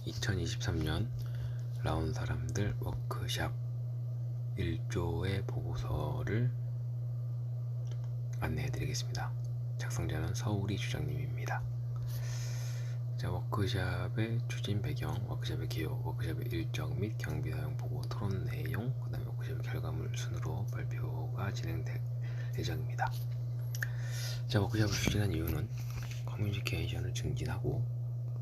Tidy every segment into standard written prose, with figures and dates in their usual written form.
2023년 라온 사람들 워크샵 1조의 보고서를 안내해 드리겠습니다. 작성자는 서울이 주장님입니다. 자, 워크샵의 추진 배경, 워크샵의 기호, 워크샵의 일정 및 경비 사용 보고, 토론 내용, 그 다음에 워크샵의 결과물 순으로 발표가 진행될 예정입니다. 자, 워크샵을 추진한 이유는 커뮤니케이션을 증진하고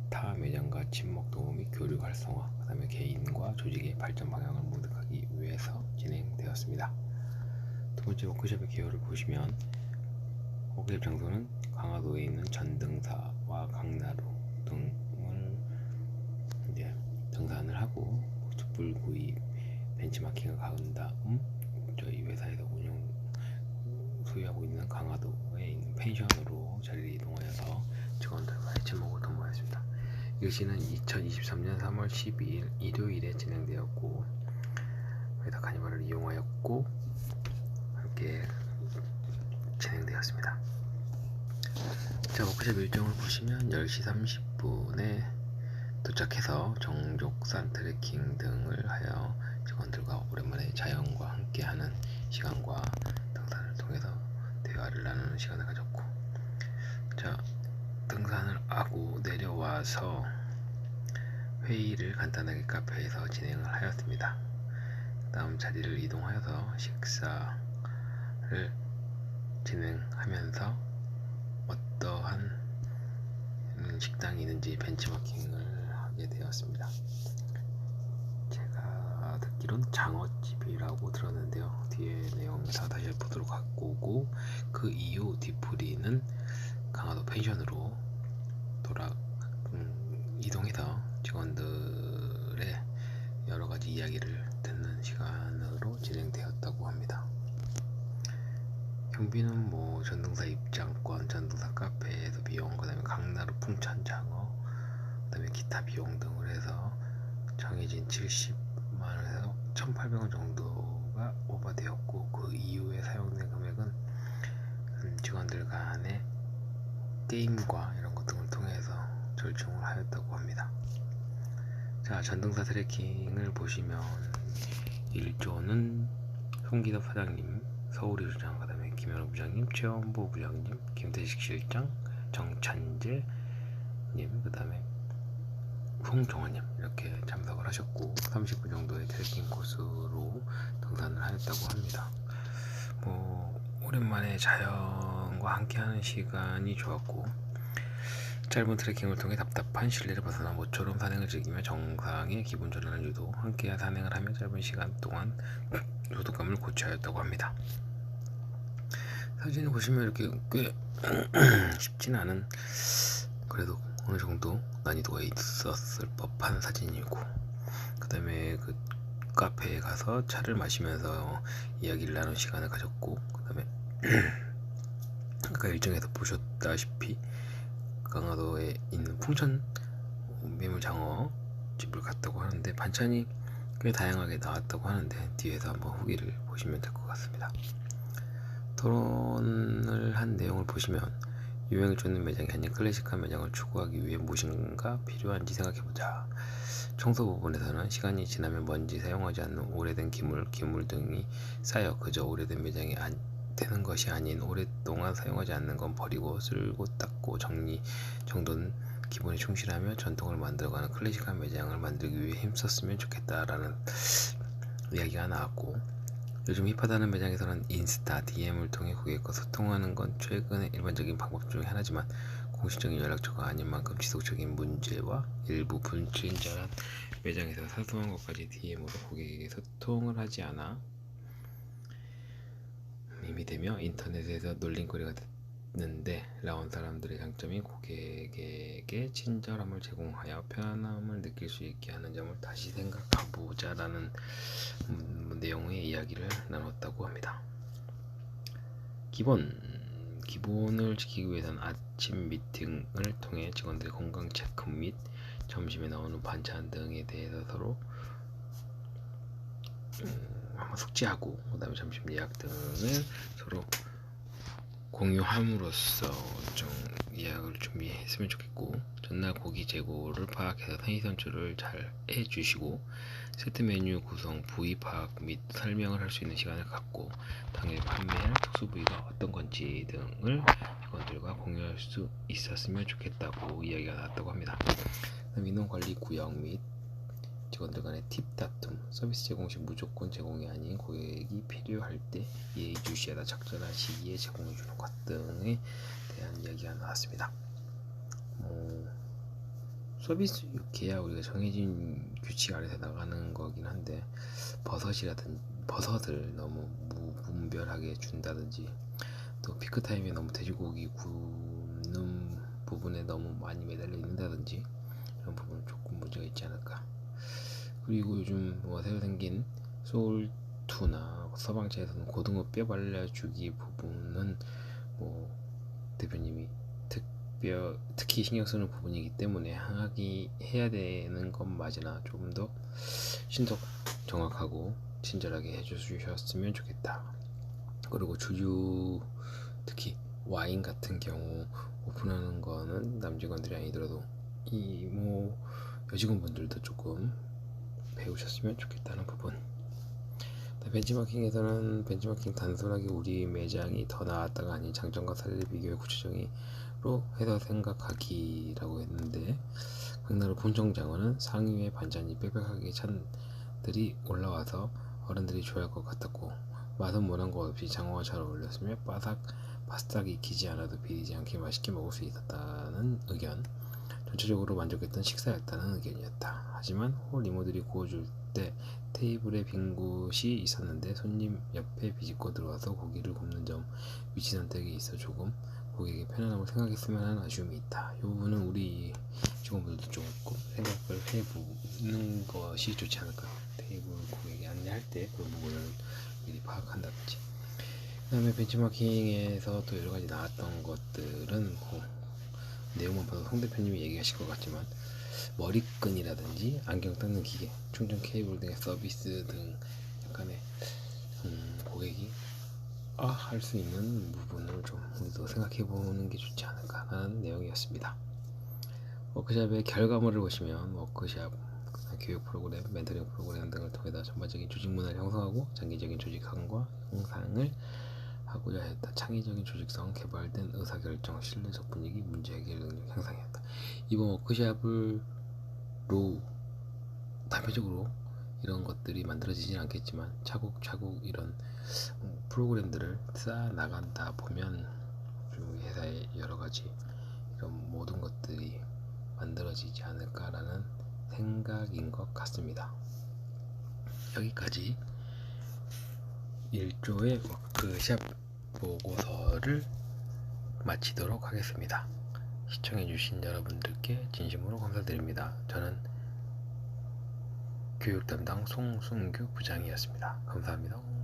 타 매장과 친목 도우 및 교류 활성화, 그 다음에 개인과 조직의 발전 방향을 모색하기 위해서 진행되었습니다. 두 번째 워크숍의 기호를 보시면 워크숍 장소는 강화도에 있는 전등사와 강나루 등을 이제 등산을 하고 숯불 구입, 벤치마킹을 가은 다음 저희 회사에서 소유하고 있는 강화도에 있는 펜션으로 자리를 이동하여서 직원들과의 친목을 도모하였습니다. 일시는 2023년 3월 12일 일요일에 진행되었고, 회사 카니발을 이용하였고 함께 진행되었습니다. 자, 워크숍 일정을 보시면 10시 30분에 도착해서 정족산 트레킹 등을 하여 직원들과 오랜만에 자연과 함께하는 시간과 등산을 통해서 대화를 나누는 시간을 가졌고, 자, 등산을 하고 내려와서 회의를 간단하게 카페에서 진행을 하였습니다. 다음 자리를 이동하여서 식사를 진행하면서 어떠한 식당이 있는지 벤치마킹을 하게 되었습니다. 제가 듣기로는 장어집이라고 들었는데요. 뒤에 내용을 다시 보도록 하고, 그 이후 뒤풀이는 강화도 펜션으로 이동해서 직원들의 여러가지 이야기를 듣는 시간으로 진행되었다고 합니다. 경비는 전등사 입장권, 전등사 카페에서 비용, 그 다음에 강나루 풍천 장어, 그 다음에 기타 비용 등을 해서 정해진 70만원에서 1,800원 정도가 오버되었고, 그 이후에 사용된 금액은 직원들 간의 게임과 이런 것 등을 통해서 절충을 하였다고 합니다. 자, 전등사 트레킹을 보시면 1조는 송기덕 사장님, 서울이 주장, 그 다음에 김현우 부장님, 최원보 부장님, 김태식 실장, 정찬재님, 그 다음에 송정환님 이렇게 참석을 하셨고, 30분 정도의 트레킹 코스로 등산을 하였다고 합니다. 오랜만에 자연과 함께하는 시간이 좋았고, 짧은 트레킹을 통해 답답한 실내를 벗어나 모처럼 산행을 즐기며 정상의 기분 전환을 유도, 함께 산행을 하며 짧은 시간 동안 소독감을 고취하였다고 합니다. 사진을 보시면 이렇게 꽤 쉽진 않은, 그래도 어느 정도 난이도가 있었을 법한 사진이고, 그 다음에 그 카페에 가서 차를 마시면서 이야기를 나눈 시간을 가졌고, 그 다음에 아까 일정에서 보셨다시피 강화도에 있는 풍천 매물장어 집을 갔다고 하는데 반찬이 꽤 다양하게 나왔다고 하는데 뒤에서 한번 후기를 보시면 될 것 같습니다. 토론을 한 내용을 보시면 유행을 쫓는 매장이 아닌 클래식한 매장을 추구하기 위해 무엇인가 필요한지 생각해보자. 청소 부분에서는 시간이 지나면 먼지, 사용하지 않는 오래된 기물 등이 쌓여 그저 오래된 매장이 되는 것이 아닌 오랫동안 사용하지 않는 건 버리고 쓸고 닦고 정리 정도는 기본에 충실하며 전통을 만들어가는 클래식한 매장을 만들기 위해 힘썼으면 좋겠다라는 이야기가 나왔고, 요즘 힙하다는 매장에서는 인스타, DM을 통해 고객과 소통하는 건 최근의 일반적인 방법 중에 하나지만 공식적인 연락처가 아닌 만큼 지속적인 문제와 일부 불친절한 매장에서 사소한 것까지 DM으로 고객에게 소통을 하지 않아 힘이 되며 인터넷에서 놀림거리가 됐는데, 라온 사람들의 장점인 고객에게 친절함을 제공하여 편함을 느낄 수 있게 하는 점을 다시 생각해보자 라는 내용의 이야기를 나눴다고 합니다. 기본을 지키기 위해서는 아침 미팅을 통해 직원들의 건강 체크 및 점심에 나오는 반찬 등에 대해서 서로 한번 숙지하고, 그 다음에 점심 예약 등을 서로 공유함으로써 좀 예약을 준비했으면 좋겠고, 전날 고기 재고를 파악해서 상위 선출을 잘 해주시고 세트 메뉴 구성, 부위 파악 및 설명을 할 수 있는 시간을 갖고 당일 판매할 특수 부위가 어떤 건지 등을 직원들과 공유할 수 있었으면 좋겠다고 이야기가 나왔다고 합니다. 인원관리 구역 및 직원들 간의 팁 다툼, 서비스 제공 시 무조건 제공이 아닌 고객이 필요할 때 예의주시하다 적절한 시기에 제공해주는 것 등에 대한 이야기가 나왔습니다. 서비스 계약 우리가 정해진 규칙 아래서 나가는 거긴 한데 버섯을 너무 무분별하게 준다든지 또 피크 타임에 너무 돼지고기 굽는 부분에 너무 많이 매달려 있는다든지 이런 부분은 조금 문제가 있지 않을까. 그리고 요즘 새로 생긴 소울2나 서방차에서는 고등어 뼈 발라주기 부분은 대표님이 특히 신경 쓰는 부분이기 때문에 해야 되는 건 맞으나 조금 더 신속 정확하고 친절하게 해주셨으면 좋겠다. 그리고 주류 특히 와인 같은 경우 오픈하는 거는 남직원들이 아니더라도 여직원분들도 조금 배우셨으면 좋겠다는 부분. 벤치마킹에서는 벤치마킹 단순하게 우리 매장이 더 나았다가 아닌 장점과 사례를 비교해 구체적으로 해서 생각하기라고 했는데 강나루 본청장어는 상위에 반찬이 빽빽하게 찬들이 올라와서 어른들이 좋아할 것 같았고 맛은 원한 것 없이 장어와 잘 어울렸으며 바싹 익히지 않아도 비리지 않게 맛있게 먹을 수 있었다는 의견. 전체적으로 만족했던 식사였다는 의견이었다. 하지만 홀 이모들이 구워줄 때 테이블에 빈 곳이 있었는데 손님 옆에 비집고 들어와서 고기를 굽는 점 위치 선택에 있어 조금 고객의 편안함을 생각했으면 하는 아쉬움이 있다. 이 부분은 우리 직원분들도 조금 생각을 해보는 것이 좋지 않을까. 테이블 고객이 안내할 때 그런 부분을 미리 파악한다든지. 그 다음에 벤치마킹에서 또 여러가지 나왔던 것들은 내용만 봐도 송 대표님이 얘기하실 것 같지만 머리끈이라든지 안경 닦는 기계, 충전 케이블 등의 서비스 등 약간의 고객이 할 수 있는 부분을 좀 우리도 생각해보는 게 좋지 않을까라는 내용이었습니다. 워크샵의 결과물을 보시면 워크샵, 교육 프로그램, 멘토링 프로그램 등을 통해서 전반적인 조직 문화를 형성하고 장기적인 조직화과 형상을 하고자 했다. 창의적인 조직성, 개발된 의사결정, 신뢰적 분위기, 문제 해결 능력 향상이었다. 이번 워크샵으로 단편적으로 이런 것들이 만들어지진 않겠지만 차곡차곡 이런 프로그램들을 쌓아 나간다 보면 우리 회사의 여러가지 이런 모든 것들이 만들어지지 않을까라는 생각인 것 같습니다. 여기까지 1조의 워크샵 보고서를 마치도록 하겠습니다. 시청해주신 여러분들께 진심으로 감사드립니다. 저는 교육 담당 송승규 부장이었습니다. 감사합니다.